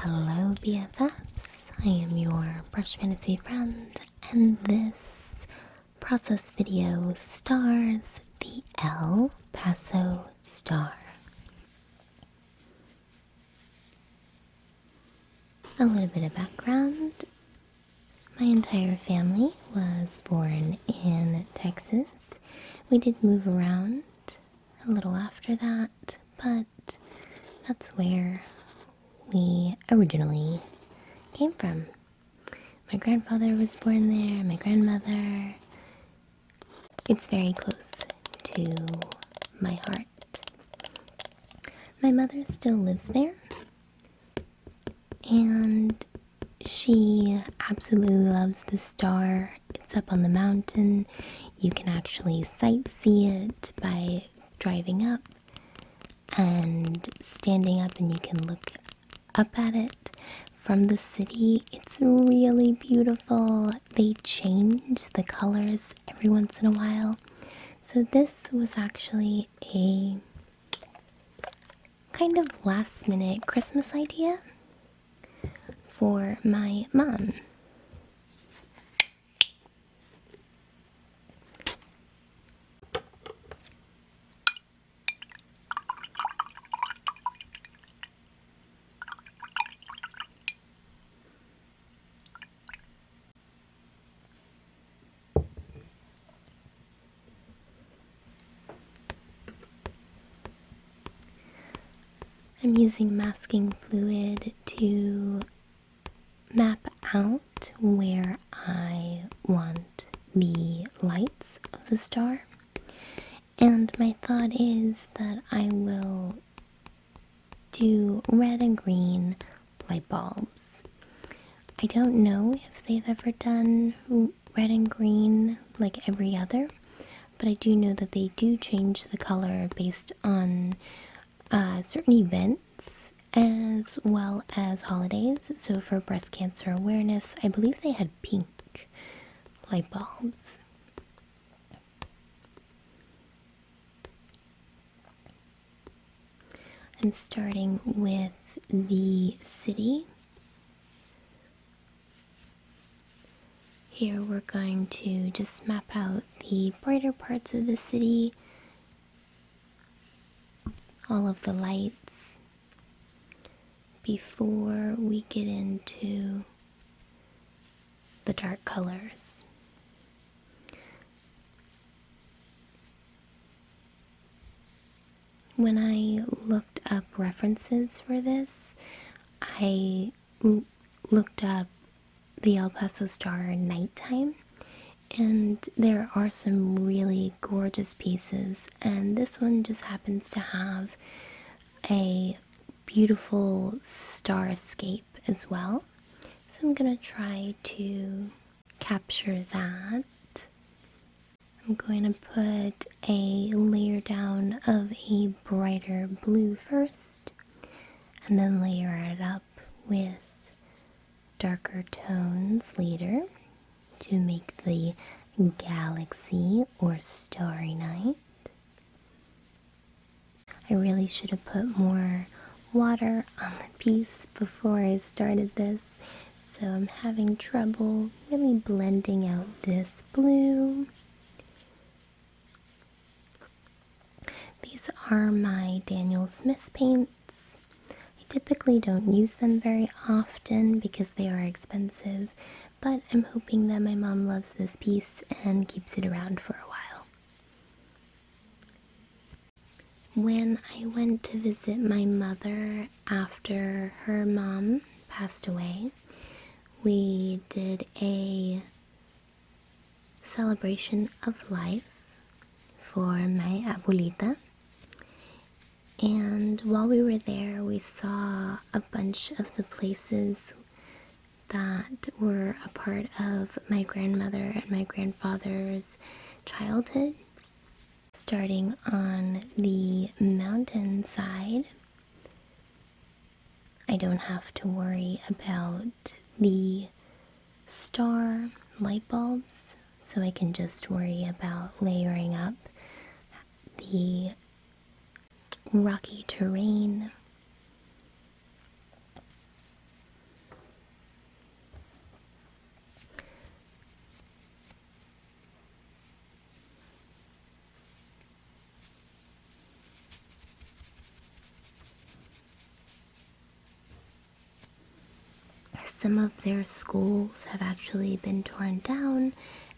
Hello, BFFs. I am your Brush Fantasy friend, and this process video stars the El Paso Star. A little bit of background. My entire family was born in Texas. We did move around a little after that, but that's where we originally came from. My grandfather was born there, my grandmother. It's very close to my heart. My mother still lives there, and she absolutely loves the star. It's up on the mountain. You can actually sightsee it by driving up and standing up, and you can look up at it from the city. It's really beautiful. They change the colors every once in a while. So this was actually a kind of last minute Christmas idea for my mom. I'm using masking fluid to map out where I want the lights of the star. And my thought is that I will do red and green light bulbs. I don't know if they've ever done red and green like every other, but I do know that they do change the color based on certain events as well as holidays. So for breast cancer awareness, I believe they had pink light bulbs. I'm starting with the city. Here we're going to just map out the brighter parts of the city, all of the lights, before we get into the dark colors. When I looked up references for this, I looked up the El Paso Star nighttime, and there are some really gorgeous pieces, and this one just happens to have a beautiful starscape as well. So I'm gonna try to capture that. I'm going to put a layer down of a brighter blue first, and then layer it up with darker tones later to make the galaxy or starry night. I really should have put more water on the piece before I started this, so I'm having trouble really blending out this blue. These are my Daniel Smith paints. I typically don't use them very often because they are expensive, but I'm hoping that my mom loves this piece and keeps it around for a while. When I went to visit my mother after her mom passed away, we did a celebration of life for my abuelita. And while we were there, we saw a bunch of the places that were a part of my grandmother and my grandfather's childhood. Starting on the mountain side, I don't have to worry about the star light bulbs, so I can just worry about layering up the rocky terrain some of their schools have actually been torn down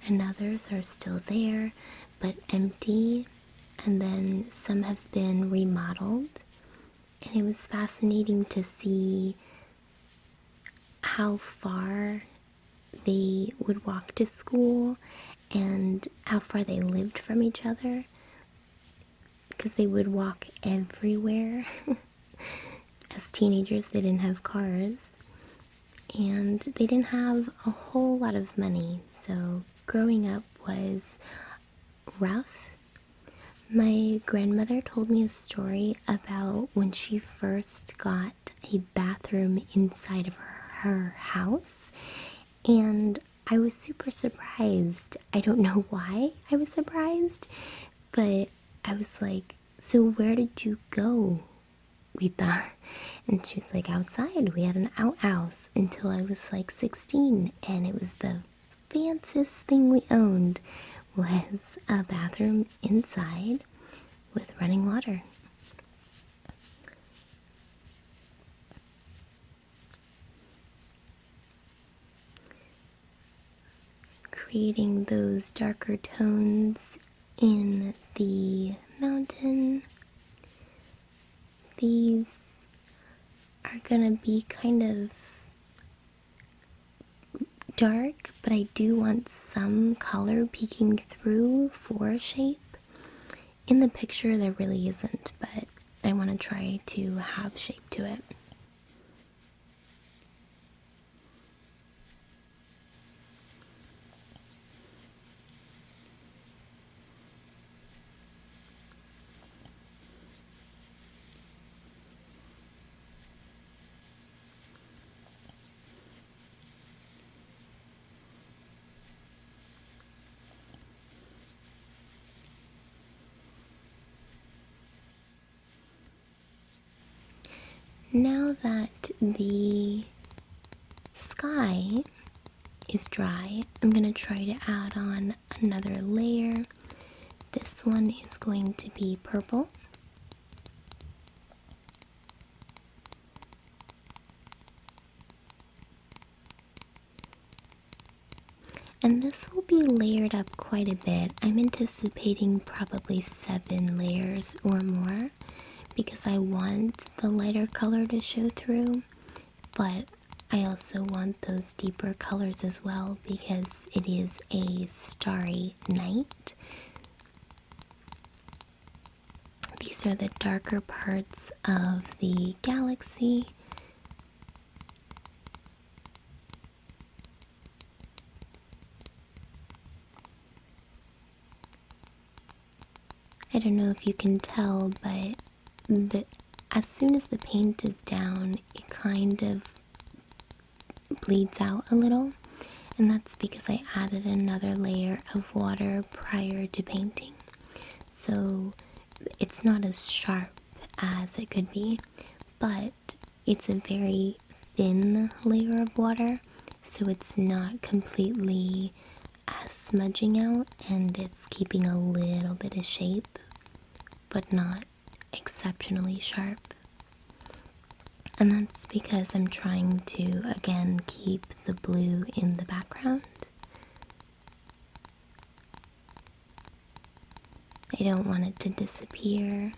and others are still there but empty, and then some have been remodeled. And it was fascinating to see how far they would walk to school and how far they lived from each other, because they would walk everywhere. As teenagers, they didn't have cars and they didn't have a whole lot of money, so growing up was rough. My grandmother told me a story about when she first got a bathroom inside of her house, and I was super surprised. I don't know why I was surprised, but I was like, "So where did you go, Rita?" And she was like, "Outside. We had an outhouse until I was like 16, and it was the fanciest thing we owned was a bathroom inside with running water." Creating those darker tones in the mountain. These are gonna be kind of dark, but I do want some color peeking through for shape. In the picture there really isn't, but I want to try to have shape to it. Now that the sky is dry, I'm going to try to add on another layer. This one is going to be purple. And this will be layered up quite a bit. I'm anticipating probably 7 layers or more, because I want the lighter color to show through, but I also want those deeper colors as well because it is a starry night. These are the darker parts of the galaxy. I don't know if you can tell, but as soon as the paint is down, it kind of bleeds out a little, and that's because I added another layer of water prior to painting. So it's not as sharp as it could be, but it's a very thin layer of water, so it's not completely smudging out, and it's keeping a little bit of shape, but not exceptionally sharp. And that's because I'm trying to, again, keep the blue in the background. I don't want it to disappear.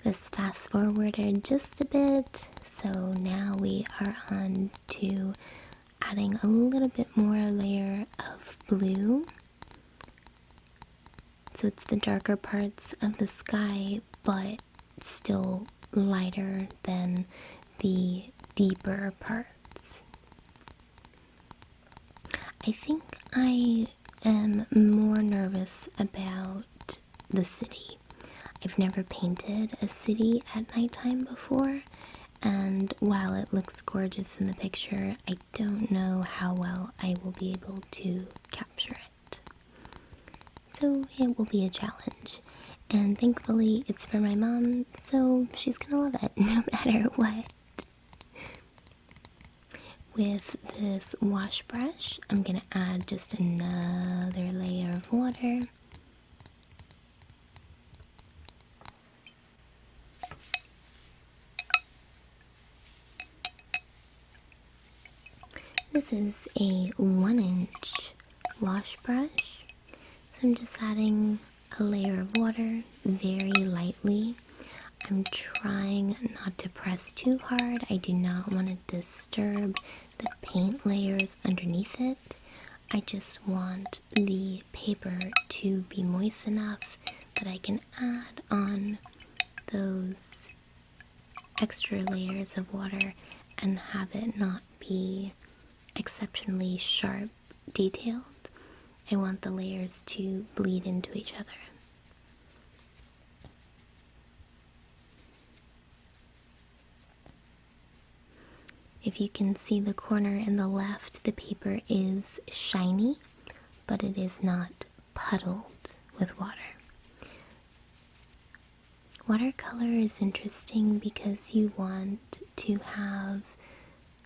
Let's fast forwarded just a bit, so now we are on to adding a little bit more layer of blue. So it's the darker parts of the sky, but still lighter than the deeper parts. I think I am more nervous about the city. I've never painted a city at nighttime before, and while it looks gorgeous in the picture, I don't know how well I will be able to capture it. So it will be a challenge, and thankfully it's for my mom, so she's gonna love it no matter what. With this wash brush, I'm gonna add just another layer of water. This is a 1-inch wash brush. So I'm just adding a layer of water very lightly. I'm trying not to press too hard. I do not want to disturb the paint layers underneath it. I just want the paper to be moist enough that I can add on those extra layers of water and have it not be exceptionally sharp detailed. I want the layers to bleed into each other. If you can see the corner in the left, the paper is shiny, but it is not puddled with water. Watercolor is interesting because you want to have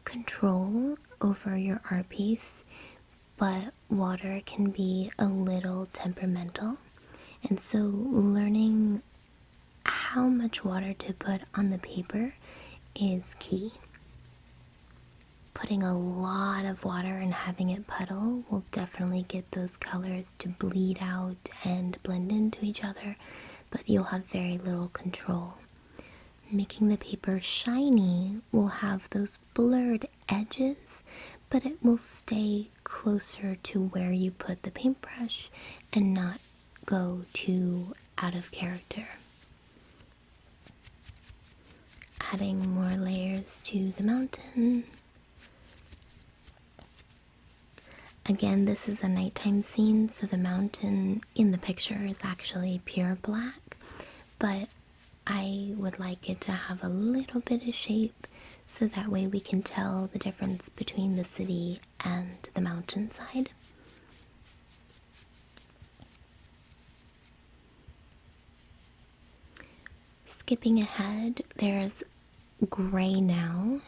control over your art piece, but water can be a little temperamental. And so learning how much water to put on the paper is key. Putting a lot of water and having it puddle will definitely get those colors to bleed out and blend into each other, but you'll have very little control. Making the paper shiny will have those blurred edges, but it will stay closer to where you put the paintbrush and not go too out of character. Adding more layers to the mountain. Again, this is a nighttime scene, so the mountain in the picture is actually pure black, but I would like it to have a little bit of shape so that way we can tell the difference between the city and the mountainside. Skipping ahead, there's gray now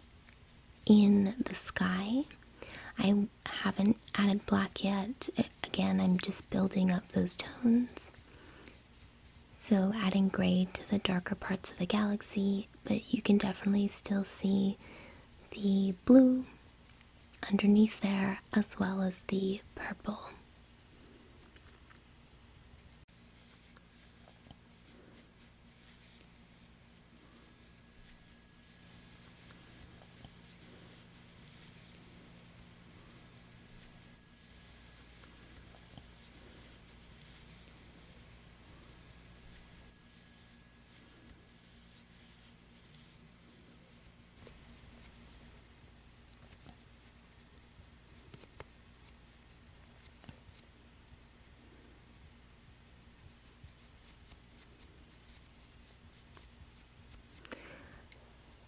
in the sky. I haven't added black yet. Again, I'm just building up those tones. So adding gray to the darker parts of the galaxy, but you can definitely still see the blue underneath there as well as the purple.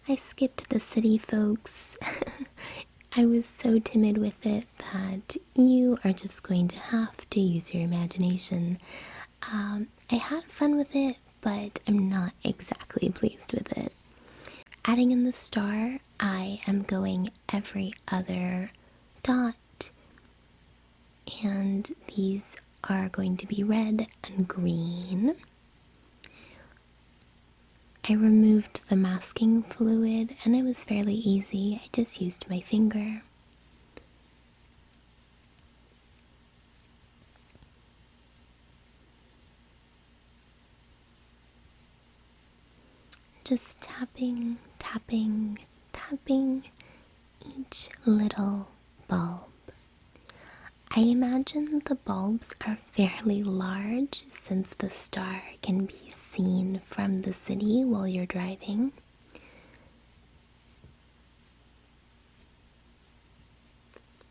I skipped the city, folks. I was so timid with it that you are just going to have to use your imagination. I had fun with it, but I'm not exactly pleased with it. Adding in the star, I am going every other dot, and these are going to be red and green. I removed the masking fluid and it was fairly easy. I just used my finger. Just tapping, tapping, tapping each little bulb. I imagine the bulbs are fairly large since the star can be seen from the city while you're driving.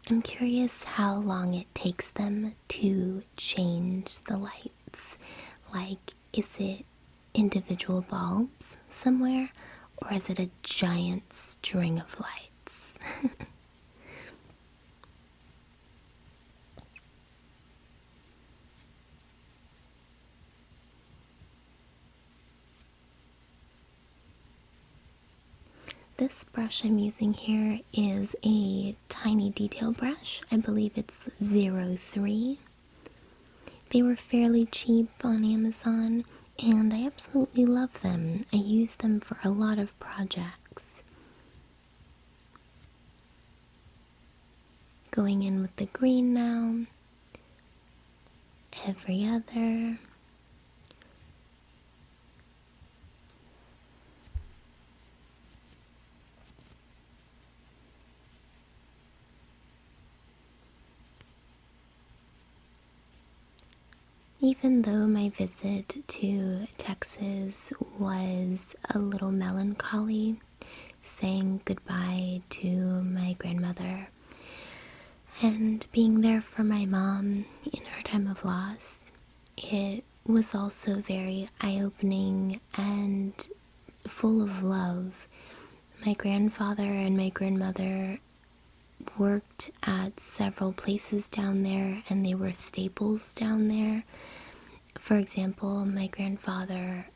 I'm curious how long it takes them to change the lights. Like, is it individual bulbs somewhere, or is it a giant string of lights? This brush I'm using here is a tiny detail brush. I believe it's 03. They were fairly cheap on Amazon, and I absolutely love them. I use them for a lot of projects. Going in with the green now. Every other. Even though my visit to Texas was a little melancholy, saying goodbye to my grandmother and being there for my mom in her time of loss, it was also very eye-opening and full of love. My grandfather and my grandmother worked at several places down there, and they were staples down there. For example, my grandfather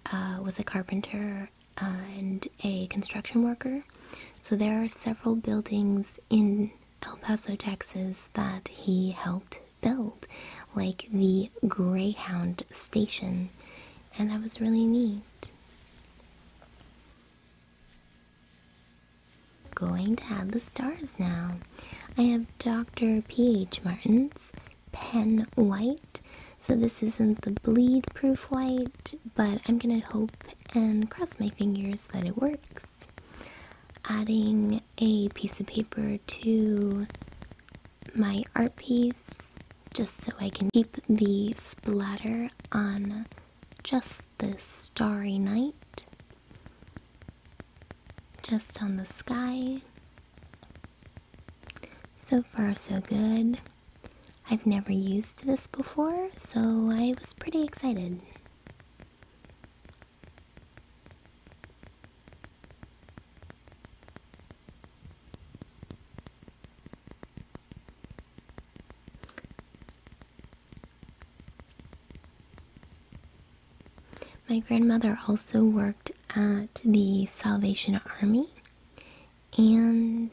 was a carpenter and a construction worker. So there are several buildings in El Paso, Texas that he helped build, like the Greyhound station, and that was really neat. Going to add the stars now. I have Dr. P.H. Martin's Pen White. So this isn't the bleed proof white, but I'm gonna hope and cross my fingers that it works. Adding a piece of paper to my art piece just so I can keep the splatter on just this starry night, just on the sky. So far so good. I've never used this before, so I was pretty excited. My grandmother also worked at the Salvation Army, and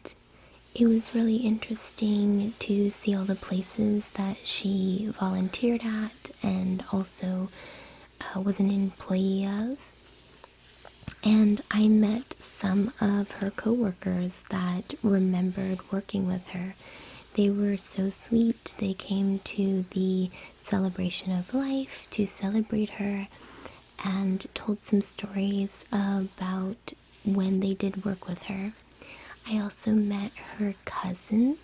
it was really interesting to see all the places that she volunteered at and also was an employee of. And I met some of her coworkers that remembered working with her. They were so sweet. They came to the celebration of life to celebrate her and told some stories about when they did work with her. I also met her cousins.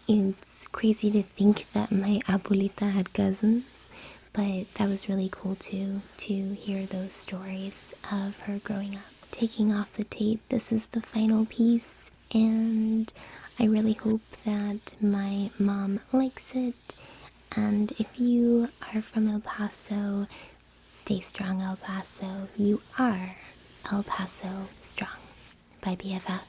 It's crazy to think that my abuelita had cousins, but that was really cool too, to hear those stories of her growing up. Taking off the tape, this is the final piece, and I really hope that my mom likes it. And if you are from El Paso, stay strong, El Paso. You are El Paso strong. Bye, BFF.